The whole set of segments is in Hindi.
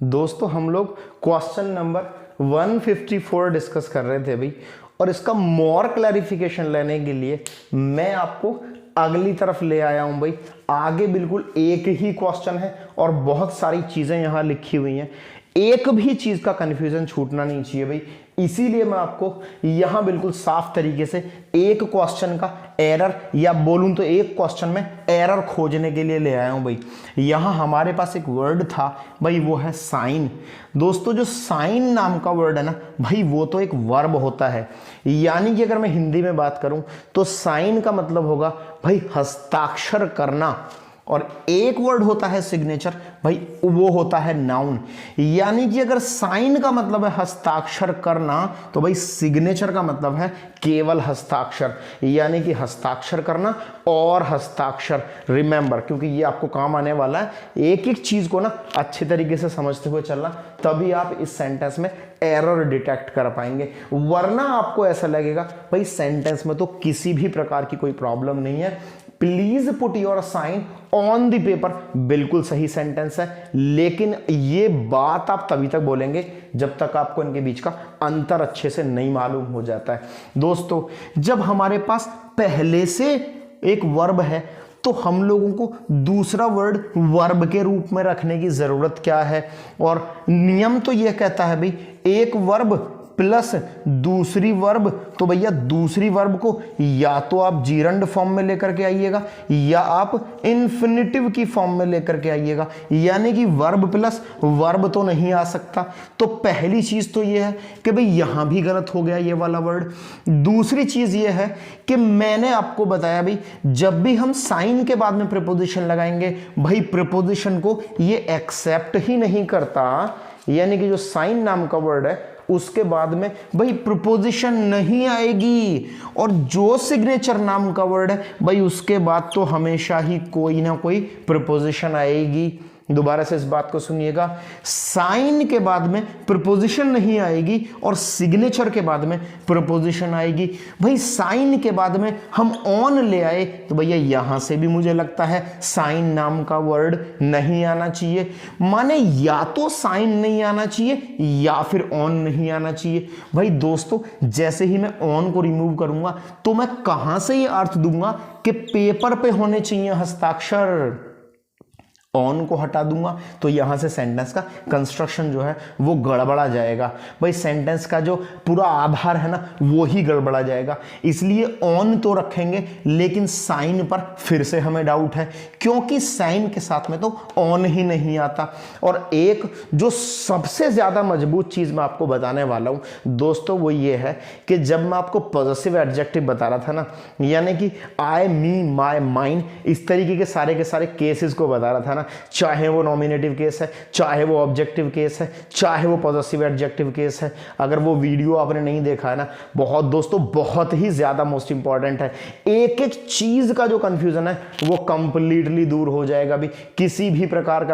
दोस्तों हम लोग क्वेश्चन नंबर 154 डिस्कस कर रहे थे भाई, और इसका मोर क्लैरिफिकेशन लेने के लिए मैं आपको अगली तरफ ले आया हूं भाई। आगे बिल्कुल एक ही क्वेश्चन है और बहुत सारी चीजें यहां लिखी हुई हैं, एक भी चीज का कंफ्यूजन छूटना नहीं चाहिए भाई। इसीलिए मैं आपको यहां बिल्कुल साफ तरीके से एक क्वेश्चन का एरर, या बोलूं तो एक क्वेश्चन में एरर खोजने के लिए ले आया हूं भाई। यहां हमारे पास एक वर्ड था भाई, वो है साइन। दोस्तों जो साइन नाम का वर्ड है ना भाई, वो तो एक वर्ब होता है। यानी कि अगर मैं हिंदी में बात करूं तो साइन का मतलब होगा भाई हस्ताक्षर करना, और एक वर्ड होता है सिग्नेचर भाई, वो होता है नाउन। यानी कि अगर साइन का मतलब है हस्ताक्षर करना, तो भाई सिग्नेचर का मतलब है केवल हस्ताक्षर। यानी कि हस्ताक्षर करना और हस्ताक्षर, रिमेंबर, क्योंकि ये आपको काम आने वाला है। एक एक चीज को ना अच्छे तरीके से समझते हुए चलना, तभी आप इस सेंटेंस में एरर डिटेक्ट कर पाएंगे। वरना आपको ऐसा लगेगा भाई सेंटेंस में तो किसी भी प्रकार की कोई प्रॉब्लम नहीं है। Please put your sign on the paper, बिल्कुल सही सेंटेंस है, लेकिन ये बात आप तभी तक बोलेंगे जब तक आपको इनके बीच का अंतर अच्छे से नहीं मालूम हो जाता है। दोस्तों जब हमारे पास पहले से एक वर्ब है, तो हम लोगों को दूसरा वर्ड वर्ब के रूप में रखने की जरूरत क्या है? और नियम तो यह कहता है भाई, एक वर्ब प्लस दूसरी वर्ब, तो भैया दूसरी वर्ब को या तो आप जीरंड फॉर्म में लेकर के आइएगा, या आप इन्फिनिटिव की फॉर्म में लेकर के आइएगा। यानी कि वर्ब प्लस वर्ब तो नहीं आ सकता। तो पहली चीज तो यह है कि भाई यहां भी गलत हो गया ये वाला वर्ड। दूसरी चीज यह है कि मैंने आपको बताया भाई, जब भी हम साइन के बाद में प्रीपोजिशन लगाएंगे भाई, प्रीपोजिशन को ये एक्सेप्ट ही नहीं करता। यानी कि जो साइन नाम का वर्ड है उसके बाद में भाई प्रीपोजिशन नहीं आएगी, और जो सिग्नेचर नाम का वर्ड है भाई उसके बाद तो हमेशा ही कोई ना कोई प्रीपोजिशन आएगी। दोबारा से इस बात को सुनिएगा, साइन के बाद में प्रीपोजिशन नहीं आएगी और सिग्नेचर के बाद में प्रीपोजिशन आएगी। भाई साइन के बाद में हम ऑन ले आए, तो भैया यहां से भी मुझे लगता है साइन नाम का वर्ड नहीं आना चाहिए। माने या तो साइन नहीं आना चाहिए या फिर ऑन नहीं आना चाहिए। भाई दोस्तों जैसे ही मैं ऑन को रिमूव करूंगा, तो मैं कहां से ये अर्थ दूंगा कि पेपर पे होने चाहिए हस्ताक्षर। ऑन को हटा दूंगा तो यहां से सेंटेंस का कंस्ट्रक्शन जो है वो गड़बड़ा जाएगा। भाई सेंटेंस का जो पूरा आधार है ना वो ही गड़बड़ा जाएगा। इसलिए ऑन तो रखेंगे, लेकिन साइन पर फिर से हमें डाउट है, क्योंकि साइन के साथ में तो ऑन ही नहीं आता। और एक जो सबसे ज्यादा मजबूत चीज मैं आपको बताने वाला हूं दोस्तों, वो ये है कि जब मैं आपको पॉजिटिव एडजेक्टिव बता रहा था ना, यानी कि आई, मी, माई, माइन, इस तरीके के सारे केसेस को बता रहा था ना, चाहे वो नॉमिनेटिव केस है, चाहे वो ऑब्जेक्टिव केस है, चाहे वो पॉजिटिव एडजेक्टिव केस है। अगर वो वीडियो आपने नहीं देखा है ना, बहुत दोस्तों बहुत ही ज्यादा मोस्ट इंपॉर्टेंट है। एक एक चीज का जो कंफ्यूजन है वो कंप्लीटली दूर हो जाएगा भी। किसी भी प्रकार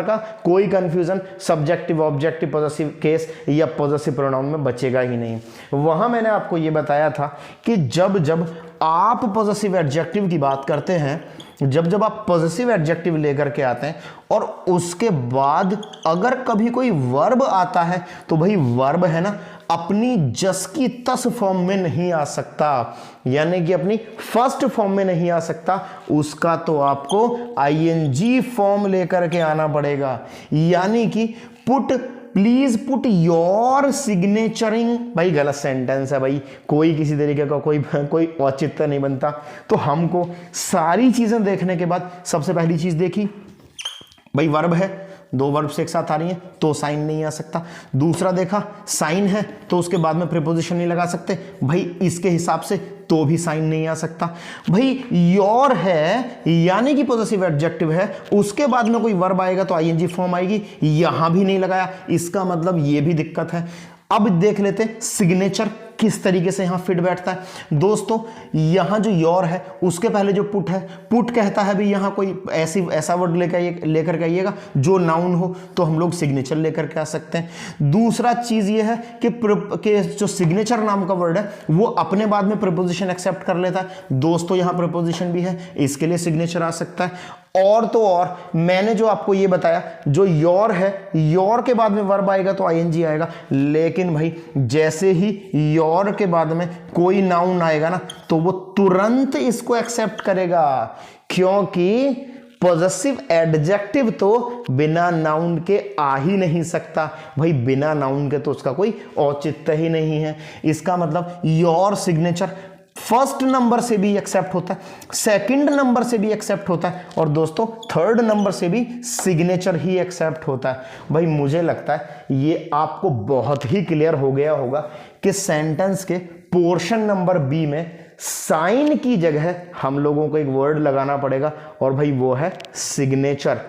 का कोई confusion subjective, objective, positive case या पॉजिटिव प्रोनाउन में बचेगा ही नहीं। वहां मैंने आपको यह बताया था कि जब आप पॉजिटिव एडजेक्टिव की बात करते हैं, जब आप पॉजिटिव एडजेक्टिव लेकर के आते हैं और उसके बाद अगर कभी कोई वर्ब आता है, तो भाई वर्ब है ना अपनी जस की तस फॉर्म में नहीं आ सकता, यानी कि अपनी फर्स्ट फॉर्म में नहीं आ सकता। उसका तो आपको आईएनजी फॉर्म लेकर के आना पड़ेगा। यानी कि प्लीज पुट योर सिग्नेचरिंग, भाई गलत सेंटेंस है भाई, कोई किसी तरीके का कोई औचित्य नहीं बनता। तो हमको सारी चीजें देखने के बाद सबसे पहली चीज देखी भाई वर्ब है, दो वर्ब से एक साथ आ रही हैं तो साइन नहीं आ सकता। दूसरा देखा साइन है तो उसके बाद में प्रीपोजिशन नहीं लगा सकते, भाई इसके हिसाब से तो भी साइन नहीं आ सकता। भाई योर है यानी कि पॉजिटिव एडजेक्टिव है, उसके बाद में कोई वर्ब आएगा तो आईएनजी फॉर्म आएगी, यहां भी नहीं लगाया, इसका मतलब ये भी दिक्कत है। अब देख लेते हैं सिग्नेचर किस तरीके से यहां फिट बैठता है। दोस्तों यहां जो योर है उसके पहले जो पुट है, पुट कहता है भी यहां कोई ऐसा वर्ड लेकर के आइएगा जो नाउन हो, तो हम लोग सिग्नेचर लेकर के आ सकते हैं। दूसरा चीज ये है कि जो सिग्नेचर नाम का वर्ड है वो अपने बाद में प्रीपोजिशन एक्सेप्ट कर लेता है। दोस्तों यहां प्रीपोजिशन भी है, इसके लिए सिग्नेचर आ सकता है। और तो और मैंने जो आपको ये बताया, जो योर है, योर के बाद में वर्ब आएगा तो आईएनजी आएगा, लेकिन भाई जैसे ही योर के बाद में कोई नाउन आएगा ना तो वो तुरंत इसको एक्सेप्ट करेगा, क्योंकि पॉजेसिव एडजेक्टिव तो बिना नाउन के आ ही नहीं सकता भाई, बिना नाउन के तो उसका कोई औचित्य ही नहीं है। इसका मतलब योर सिग्नेचर फर्स्ट नंबर से भी एक्सेप्ट होता है, सेकंड नंबर से भी एक्सेप्ट होता है, और दोस्तों थर्ड नंबर से भी सिग्नेचर ही एक्सेप्ट होता है। भाई मुझे लगता है ये आपको बहुत ही क्लियर हो गया होगा कि सेंटेंस के पोर्शन नंबर बी में साइन की जगह हम लोगों को एक वर्ड लगाना पड़ेगा, और भाई वो है सिग्नेचर।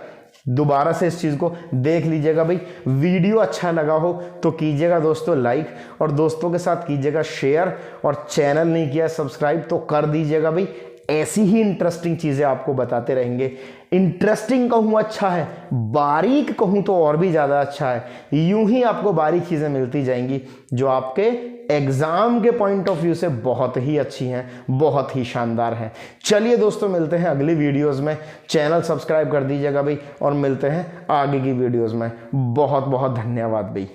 दोबारा से इस चीज को देख लीजिएगा भाई। वीडियो अच्छा लगा हो तो कीजिएगा दोस्तों लाइक, और दोस्तों के साथ कीजिएगा शेयर, और चैनल नहीं किया सब्सक्राइब तो कर दीजिएगा भाई। ऐसी ही इंटरेस्टिंग चीजें आपको बताते रहेंगे। इंटरेस्टिंग कहूँ अच्छा है, बारीक कहूँ तो और भी ज्यादा अच्छा है। यूं ही आपको बारीक चीजें मिलती जाएंगी जो आपके एग्जाम के पॉइंट ऑफ व्यू से बहुत ही अच्छी हैं, बहुत ही शानदार हैं। चलिए दोस्तों, मिलते हैं अगली वीडियोस में। चैनल सब्सक्राइब कर दीजिएगा भाई, और मिलते हैं आगे की वीडियोस में। बहुत बहुत धन्यवाद भाई।